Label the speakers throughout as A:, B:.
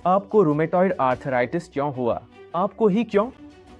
A: आपको rheumatoid arthritis क्यों हुआ? आपको ही क्यों?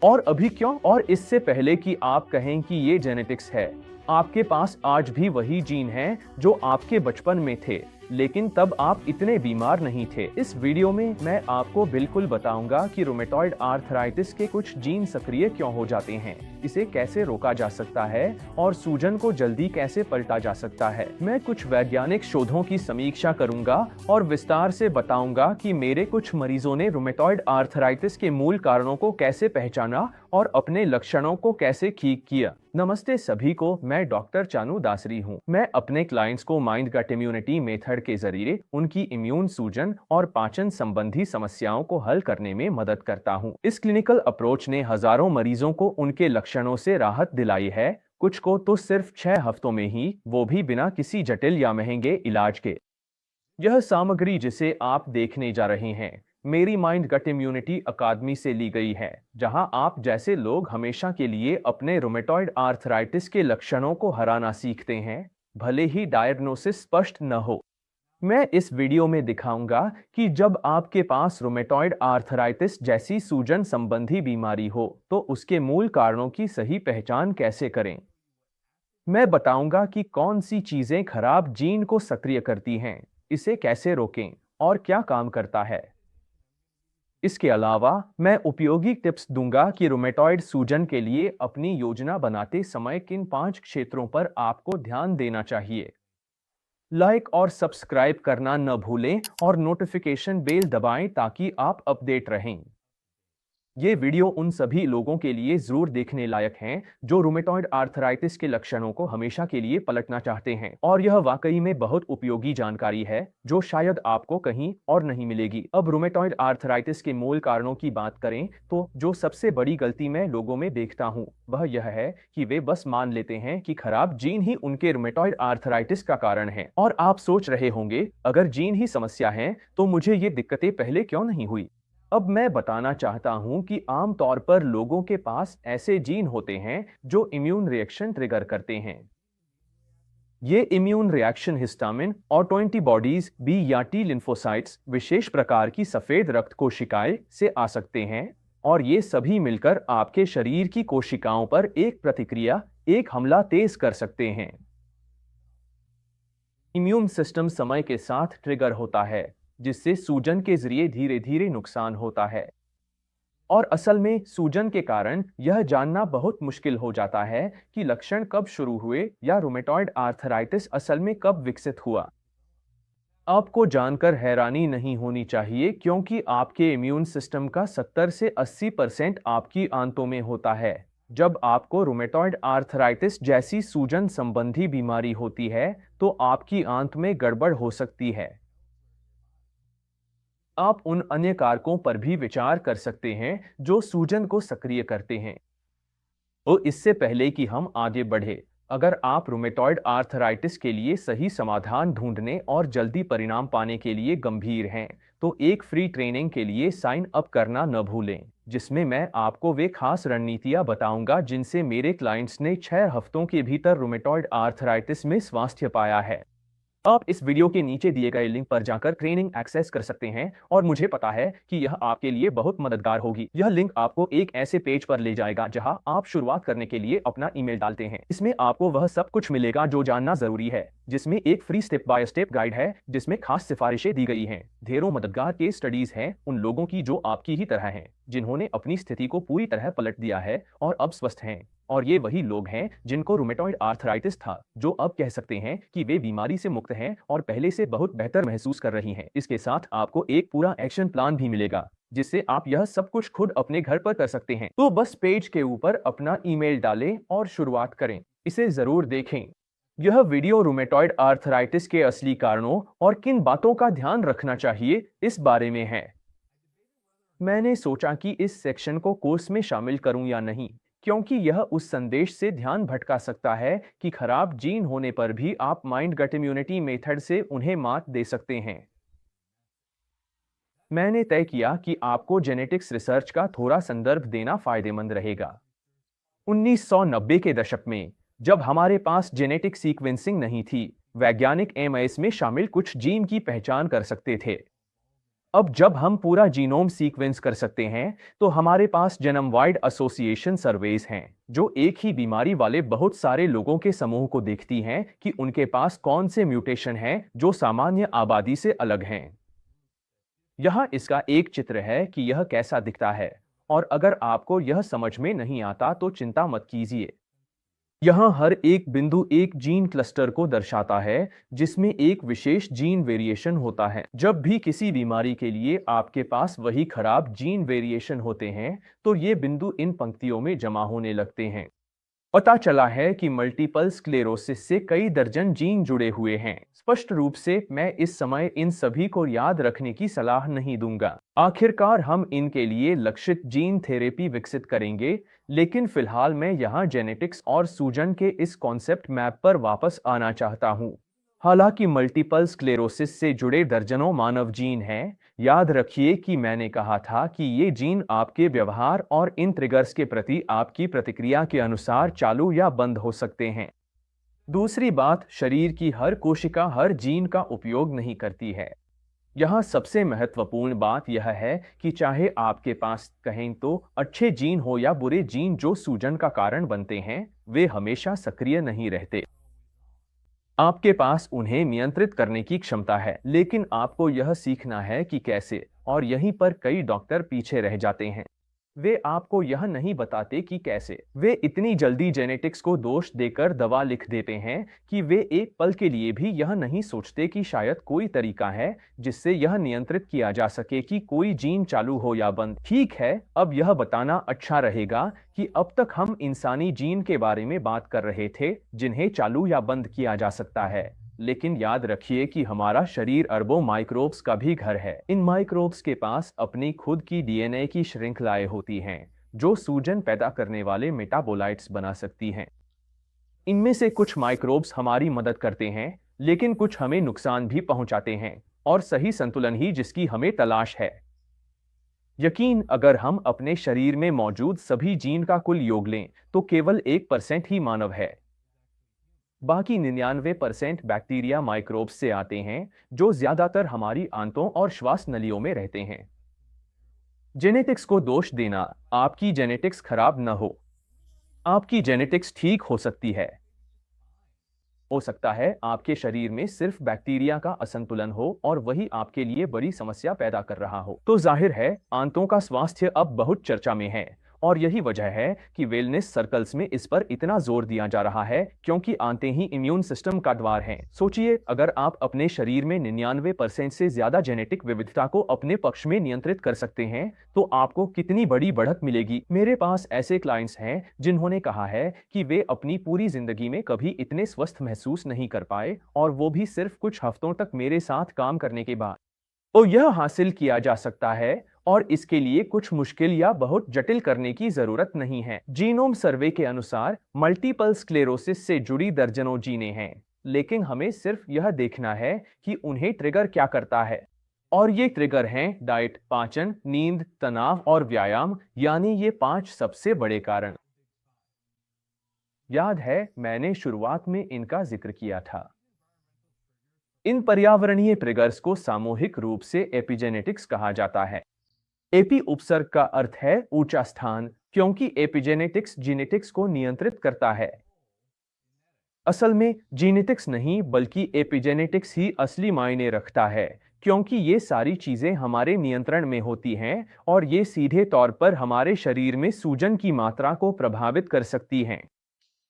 A: और अभी क्यों? और इससे पहले कि आप कहें कि ये जेनेटिक्स है, आपके पास आज भी वही जीन हैं जो आपके बचपन में थे, लेकिन तब आप इतने बीमार नहीं थे। इस वीडियो में मैं आपको बिल्कुल बताऊंगा कि रूमेटॉइड आर्थराइटिस के कुछ जीन सक्रिय क्यों हो जाते हैं, इसे कैसे रोका जा सकता है और सूजन को जल्दी कैसे पलटा जा सकता है। मैं कुछ वैज्ञानिक शोधों की समीक्षा करूंगा और विस्तार से बताऊंगा कि मेरे कुछ मरीजों ने रूमेटॉइड आर्थराइटिस के मूल कारणों को कैसे पहचाना और अपने लक्षणों को कैसे ठीक किया। नमस्ते सभी को, मैं डॉक्टर चानू दासरी हूँ। मैं अपने क्लाइंट्स को माइंड गट इम्यूनिटी मेथड के जरिए उनकी इम्यून सूजन और पाचन संबंधी समस्याओं को हल करने में मदद करता हूँ। इस क्लिनिकल अप्रोच ने हजारों मरीजों को उनके लक्षणों से राहत दिलाई है, कुछ को तो सिर्फ 6 हफ्तों में ही, वो भी बिना किसी जटिल या महंगे इलाज के। यह सामग्री जिसे आप देखने जा रहे हैं मेरी माइंड गट इम्यूनिटी अकादमी से ली गई है, जहां आप जैसे लोग हमेशा के लिए अपने रूमेटॉइड आर्थराइटिस के लक्षणों को हराना सीखते हैं, भले ही डायग्नोसिस स्पष्ट न हो। मैं इस वीडियो में दिखाऊंगा कि जब आपके पास रूमेटॉइड आर्थराइटिस जैसी सूजन संबंधी बीमारी हो तो उसके मूल कारणों की सही पहचान कैसे करें। मैं बताऊंगा कि कौन सी चीजें खराब जीन को सक्रिय करती हैं, इसे कैसे रोकें और क्या काम करता है। इसके अलावा मैं उपयोगी टिप्स दूंगा कि रूमेटॉइड सूजन के लिए अपनी योजना बनाते समय किन 5 क्षेत्रों पर आपको ध्यान देना चाहिए। लाइक और सब्सक्राइब करना न भूलें और नोटिफिकेशन बेल दबाएं ताकि आप अपडेट रहें। ये वीडियो उन सभी लोगों के लिए जरूर देखने लायक हैं जो रूमेटॉइड आर्थराइटिस के लक्षणों को हमेशा के लिए पलटना चाहते हैं, और यह वाकई में बहुत उपयोगी जानकारी है जो शायद आपको कहीं और नहीं मिलेगी। अब रूमेटॉइड आर्थराइटिस के मूल कारणों की बात करें तो जो सबसे बड़ी गलती मैं लोगों में देखता हूँ वह यह है कि वे बस मान लेते हैं कि खराब जीन ही उनके रूमेटॉइड आर्थराइटिस का कारण है। और आप सोच रहे होंगे, अगर जीन ही समस्या है तो मुझे ये दिक्कतें पहले क्यों नहीं हुई। अब मैं बताना चाहता हूं कि आमतौर पर लोगों के पास ऐसे जीन होते हैं जो इम्यून रिएक्शन ट्रिगर करते हैं। ये immune reaction histamine, auto antibodies, B या टी लिम्फोसाइट्स, विशेष प्रकार की सफेद रक्त कोशिकाएं से आ सकते हैं, और ये सभी मिलकर आपके शरीर की कोशिकाओं पर एक प्रतिक्रिया, एक हमला तेज कर सकते हैं। इम्यून सिस्टम समय के साथ ट्रिगर होता है, जिससे सूजन के जरिए धीरे धीरे नुकसान होता है। और असल में सूजन के कारण यह जानना बहुत मुश्किल हो जाता है कि लक्षण कब शुरू हुए या रूमेटॉइड आर्थराइटिस असल में कब विकसित हुआ। आपको जानकर हैरानी नहीं होनी चाहिए, क्योंकि आपके इम्यून सिस्टम का 70 से 80% आपकी आंतों में होता है। जब आपको रूमेटॉइड आर्थराइटिस जैसी सूजन संबंधी बीमारी होती है तो आपकी आंत में गड़बड़ हो सकती है। आप उन अन्य कारकों पर भी विचार कर सकते हैं जो सूजन को सक्रिय करते हैं। तो इससे पहले कि हम आगे बढ़े, अगर आप रूमेटॉइड आर्थराइटिस के लिए सही समाधान ढूंढने और जल्दी परिणाम पाने के लिए गंभीर हैं, तो एक फ्री ट्रेनिंग के लिए साइन अप करना न भूलें, जिसमें मैं आपको वे खास रणनीतियां बताऊंगा जिनसे मेरे क्लाइंट्स ने 6 हफ्तों के भीतर रूमेटॉइड आर्थराइटिस में स्वास्थ्य पाया है। आप इस वीडियो के नीचे दिए गए लिंक पर जाकर ट्रेनिंग एक्सेस कर सकते हैं, और मुझे पता है कि यह आपके लिए बहुत मददगार होगी। यह लिंक आपको एक ऐसे पेज पर ले जाएगा जहां आप शुरुआत करने के लिए अपना ईमेल डालते हैं। इसमें आपको वह सब कुछ मिलेगा जो जानना जरूरी है, जिसमें एक free step by step guide है जिसमें खास सिफारिशें दी गई हैं। ढेरों मददगार केस स्टडीज हैं उन लोगों की जो आपकी ही तरह हैं, जिन्होंने अपनी स्थिति को पूरी तरह पलट दिया है और अब स्वस्थ हैं। और ये वही लोग हैं जिनको रूमेटॉइड आर्थराइटिस था, जो अब कह सकते हैं कि वे बीमारी से मुक्त हैं और पहले से बहुत बेहतर महसूस कर रही हैं। इसके साथ आपको एक पूरा एक्शन प्लान भी मिलेगा, जिससे आप यह सब कुछ खुद अपने घर पर कर सकते हैं। तो बस पेज के ऊपर अपना ईमेल डालें और शुरुआत करें। इसे जरूर देखें। यह वीडियो रूमेटॉइड आर्थराइटिस के असली कारणों और किन बातों का ध्यान रखना चाहिए इस बारे में है। मैंने सोचा कि इस सेक्शन को कोर्स में शामिल करूं या नहीं, क्योंकि यह उस संदेश से ध्यान भटका सकता है कि खराब जीन होने पर भी आप माइंड गट इम्यूनिटी मेथड से उन्हें मात दे सकते हैं। मैंने तय किया कि आपको जेनेटिक्स रिसर्च का थोड़ा संदर्भ देना फायदेमंद रहेगा। 1990 के दशक में, जब हमारे पास जेनेटिक सीक्वेंसिंग नहीं थी, वैज्ञानिक एमआईएस में शामिल कुछ जीन की पहचान कर सकते थे। अब जब हम पूरा जीनोम सीक्वेंस कर सकते हैं तो हमारे पास जनम वाइड एसोसिएशन सर्वेज हैं जो एक ही बीमारी वाले बहुत सारे लोगों के समूह को देखती हैं कि उनके पास कौन से म्यूटेशन हैं जो सामान्य आबादी से अलग हैं। यहाँ इसका एक चित्र है कि यह कैसा दिखता है, और अगर आपको यह समझ में नहीं आता तो चिंता मत कीजिए। यहाँ हर एक बिंदु एक जीन क्लस्टर को दर्शाता है जिसमें एक विशेष जीन वेरिएशन होता है। जब भी किसी बीमारी के लिए आपके पास वही खराब जीन वेरिएशन होते हैं तो ये बिंदु इन पंक्तियों में जमा होने लगते हैं। पता चला है कि मल्टीपल स्क्लेरोसिस से कई दर्जन जीन जुड़े हुए हैं। स्पष्ट रूप से मैं इस समय इन सभी को याद रखने की सलाह नहीं दूंगा। आखिरकार हम इनके लिए लक्षित जीन थेरेपी विकसित करेंगे, लेकिन फिलहाल मैं यहाँ जेनेटिक्स और सूजन के इस कॉन्सेप्ट मैप पर वापस आना चाहता हूँ। हालांकि मल्टीपल स्क्लेरोसिस से जुड़े दर्जनों मानव जीन हैं, याद रखिए कि मैंने कहा था कि ये जीन आपके व्यवहार और इन ट्रिगर्स के प्रति आपकी प्रतिक्रिया के अनुसार चालू या बंद हो सकते हैं। दूसरी बात, शरीर की हर कोशिका हर जीन का उपयोग नहीं करती है। यहाँ सबसे महत्वपूर्ण बात यह है कि चाहे आपके पास कहें तो अच्छे जीन हो या बुरे जीन जो सूजन का कारण बनते हैं, वे हमेशा सक्रिय नहीं रहते। आपके पास उन्हें नियंत्रित करने की क्षमता है, लेकिन आपको यह सीखना है कि कैसे, और यहीं पर कई डॉक्टर पीछे रह जाते हैं। वे आपको यह नहीं बताते कि कैसे। वे इतनी जल्दी जेनेटिक्स को दोष देकर दवा लिख देते हैं कि वे एक पल के लिए भी यह नहीं सोचते कि शायद कोई तरीका है जिससे यह नियंत्रित किया जा सके कि कोई जीन चालू हो या बंद। ठीक है, अब यह बताना अच्छा रहेगा कि अब तक हम इंसानी जीन के बारे में बात कर रहे थे जिन्हें चालू या बंद किया जा सकता है, लेकिन याद रखिए कि हमारा शरीर अरबों माइक्रोब्स का भी घर है। इन माइक्रोब्स के पास अपनी खुद की डीएनए की श्रृंखलाएं होती हैं जो सूजन पैदा करने वाले मेटाबोलाइट्स बना सकती हैं। इनमें से कुछ माइक्रोब्स हमारी मदद करते हैं, लेकिन कुछ हमें नुकसान भी पहुंचाते हैं, और सही संतुलन ही जिसकी हमें तलाश है। यकीन, अगर हम अपने शरीर में मौजूद सभी जीन का कुल योग लें तो केवल 1% ही मानव है। बाकी 99% बैक्टीरिया माइक्रोब्स से आते हैं जो ज्यादातर हमारी आंतों और श्वास नलियों में रहते हैं। जेनेटिक्स को दोष देना, आपकी जेनेटिक्स खराब न हो। आपकी जेनेटिक्स ठीक हो सकती है। हो सकता है आपके शरीर में सिर्फ बैक्टीरिया का असंतुलन हो और वही आपके लिए बड़ी समस्या पैदा कर रहा हो। तो जाहिर है आंतों का स्वास्थ्य अब बहुत चर्चा में है, और यही वजह है कि वेलनेस सर्कल्स में इस पर इतना जोर दिया जा रहा है, क्योंकि आंतें ही इम्यून सिस्टम का द्वार हैं। सोचिए, अगर आप अपने शरीर में 99% से ज्यादा जेनेटिक विविधता को अपने पक्ष में नियंत्रित कर सकते हैं तो आपको कितनी बड़ी बढ़त मिलेगी। मेरे पास ऐसे क्लाइंट्स हैं जिन्होंने कहा है कि वे अपनी पूरी जिंदगी में कभी इतने स्वस्थ महसूस नहीं कर पाए, और वो भी सिर्फ कुछ हफ्तों तक मेरे साथ काम करने के बाद। तो यह हासिल किया जा सकता है, और इसके लिए कुछ मुश्किल या बहुत जटिल करने की जरूरत नहीं है। जीनोम सर्वे के अनुसार मल्टीपल स्क्लेरोसिस से जुड़ी दर्जनों जीनें हैं, लेकिन हमें सिर्फ यह देखना है कि उन्हें ट्रिगर क्या करता है। और ये ट्रिगर हैं डाइट, पाचन, नींद, तनाव और व्यायाम, यानी ये 5 सबसे बड़े कारण। याद है मैंने शुरुआत में इनका जिक्र किया था। इन पर्यावरणीय ट्रिगर्स को सामूहिक रूप से एपिजेनेटिक्स कहा जाता है। एपी उपसर्ग का अर्थ है ऊंचा स्थान, क्योंकि एपिजेनेटिक्स जीनेटिक्स को नियंत्रित करता है। असल में जीनेटिक्स नहीं बल्कि एपिजेनेटिक्स ही असली मायने रखता है, क्योंकि ये सारी चीजें हमारे नियंत्रण में होती हैं और ये सीधे तौर पर हमारे शरीर में सूजन की मात्रा को प्रभावित कर सकती हैं।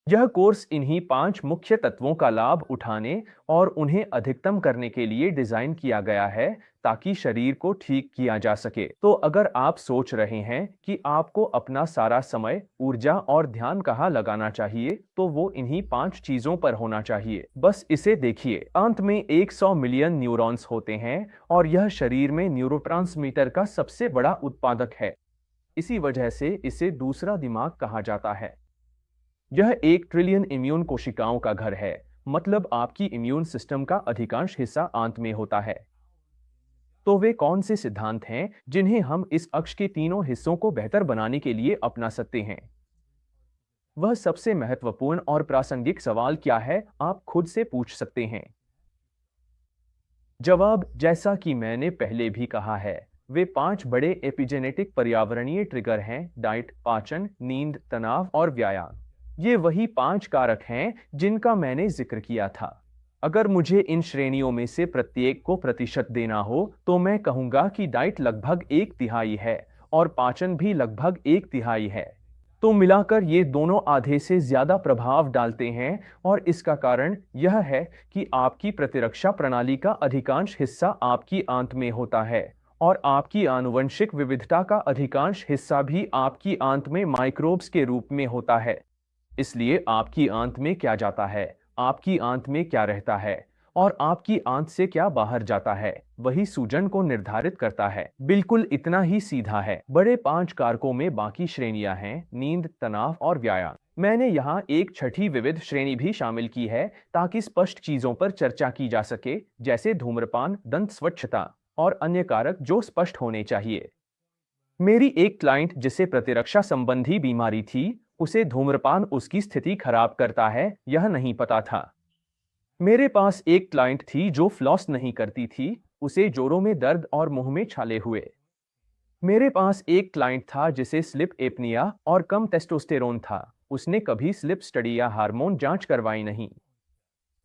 A: यह कोर्स इन्हीं 5 मुख्य तत्वों का लाभ उठाने और उन्हें अधिकतम करने के लिए डिजाइन किया गया है ताकि शरीर को ठीक किया जा सके। तो अगर आप सोच रहे हैं कि आपको अपना सारा समय, ऊर्जा और ध्यान कहाँ लगाना चाहिए, तो वो इन्हीं 5 चीजों पर होना चाहिए। बस इसे देखिए, अंत में 100 मिलियन न्यूरॉन्स होते हैं और यह शरीर में न्यूरोट्रांसमीटर का सबसे बड़ा उत्पादक है। इसी वजह से इसे दूसरा दिमाग कहा जाता है। यह 1 ट्रिलियन इम्यून कोशिकाओं का घर है, मतलब आपकी इम्यून सिस्टम का अधिकांश हिस्सा आंत में होता है। तो वे कौन से सिद्धांत हैं जिन्हें हम इस अक्ष के तीनों हिस्सों को बेहतर बनाने के लिए अपना सकते हैं? वह सबसे महत्वपूर्ण और प्रासंगिक सवाल क्या है, आप खुद से पूछ सकते हैं। जवाब, जैसा कि मैंने पहले भी कहा है, वे 5 बड़े एपिजेनेटिक पर्यावरणीय ट्रिगर हैं: डाइट, पाचन, नींद, तनाव और व्यायाम। ये वही 5 कारक हैं जिनका मैंने जिक्र किया था। अगर मुझे इन श्रेणियों में से प्रत्येक को प्रतिशत देना हो तो मैं कहूंगा कि डाइट लगभग 1/3 है और पाचन भी लगभग 1/3 है। तो मिलाकर ये दोनों आधे से ज्यादा प्रभाव डालते हैं और इसका कारण यह है कि आपकी प्रतिरक्षा प्रणाली का अधिकांश हिस्सा आपकी आंत में होता है और आपकी आनुवंशिक विविधता का अधिकांश हिस्सा भी आपकी आंत में माइक्रोब्स के रूप में होता है। इसलिए आपकी आंत में क्या जाता है, आपकी आंत में क्या रहता है और आपकी आंत से क्या बाहर जाता है, वही सूजन को निर्धारित करता है। बिल्कुल इतना ही सीधा है। बड़े 5 कारकों में बाकी श्रेणियां हैं: नींद, तनाव और व्यायाम। मैंने यहाँ एक छठी विविध श्रेणी भी शामिल की है ताकि स्पष्ट चीजों पर चर्चा की जा सके, जैसे धूम्रपान, दंत स्वच्छता और अन्य कारक जो स्पष्ट होने चाहिए। मेरी एक क्लाइंट जिसे प्रतिरक्षा संबंधी बीमारी थी, उसे धूम्रपान उसकी स्थिति खराब करता है, यह नहीं पता था। मेरे पास एक क्लाइंट थी जो फ्लॉस नहीं करती थी, उसे जोड़ों में दर्द और मुंह में छाले हुए। मेरे पास एक क्लाइंट था जिसे स्लिप एपनिया और कम टेस्टोस्टेरोन था, उसने कभी स्लिप स्टडी या हार्मोन जांच करवाई नहीं।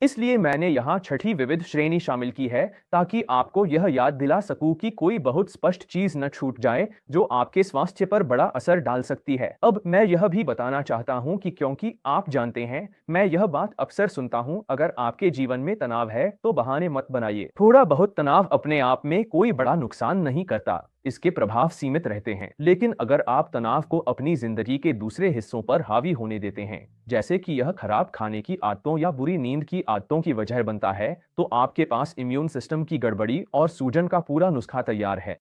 A: इसलिए मैंने यहाँ छठी विविध श्रेणी शामिल की है ताकि आपको यह याद दिला सकूं कि कोई बहुत स्पष्ट चीज न छूट जाए जो आपके स्वास्थ्य पर बड़ा असर डाल सकती है। अब मैं यह भी बताना चाहता हूं कि क्योंकि आप जानते हैं, मैं यह बात अक्सर सुनता हूं, अगर आपके जीवन में तनाव है तो बहाने मत बनाइए। थोड़ा बहुत तनाव अपने आप में कोई बड़ा नुकसान नहीं करता, इसके प्रभाव सीमित रहते हैं। लेकिन अगर आप तनाव को अपनी जिंदगी के दूसरे हिस्सों पर हावी होने देते हैं, जैसे कि यह खराब खाने की आदतों या बुरी नींद की आदतों की वजह बनता है, तो आपके पास इम्यून सिस्टम की गड़बड़ी और सूजन का पूरा नुस्खा तैयार है।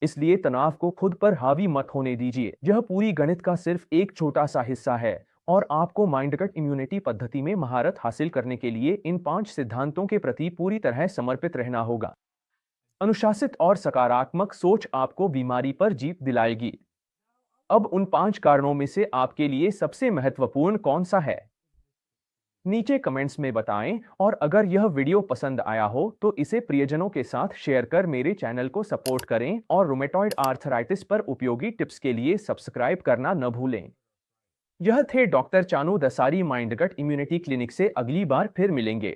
A: इसलिए तनाव को खुद पर हावी मत होने दीजिए। यह पूरी गणित का सिर्फ एक छोटा सा हिस्सा है और आपको माइंडकट इम्यूनिटी पद्धति में महारत हासिल करने के लिए इन 5 सिद्धांतों के प्रति पूरी तरह समर्पित रहना होगा। अनुशासित और सकारात्मक सोच आपको बीमारी पर जीत दिलाएगी। अब उन 5 कारणों में से आपके लिए सबसे महत्वपूर्ण कौन सा है? नीचे कमेंट्स में बताएं और अगर यह वीडियो पसंद आया हो तो इसे प्रियजनों के साथ शेयर कर मेरे चैनल को सपोर्ट करें और रूमेटॉइड आर्थराइटिस पर उपयोगी टिप्स के लिए सब्सक्राइब करना न भूलें। यह थे doctor Chanu Dasari mindgut immunity clinic से। अगली बार फिर मिलेंगे।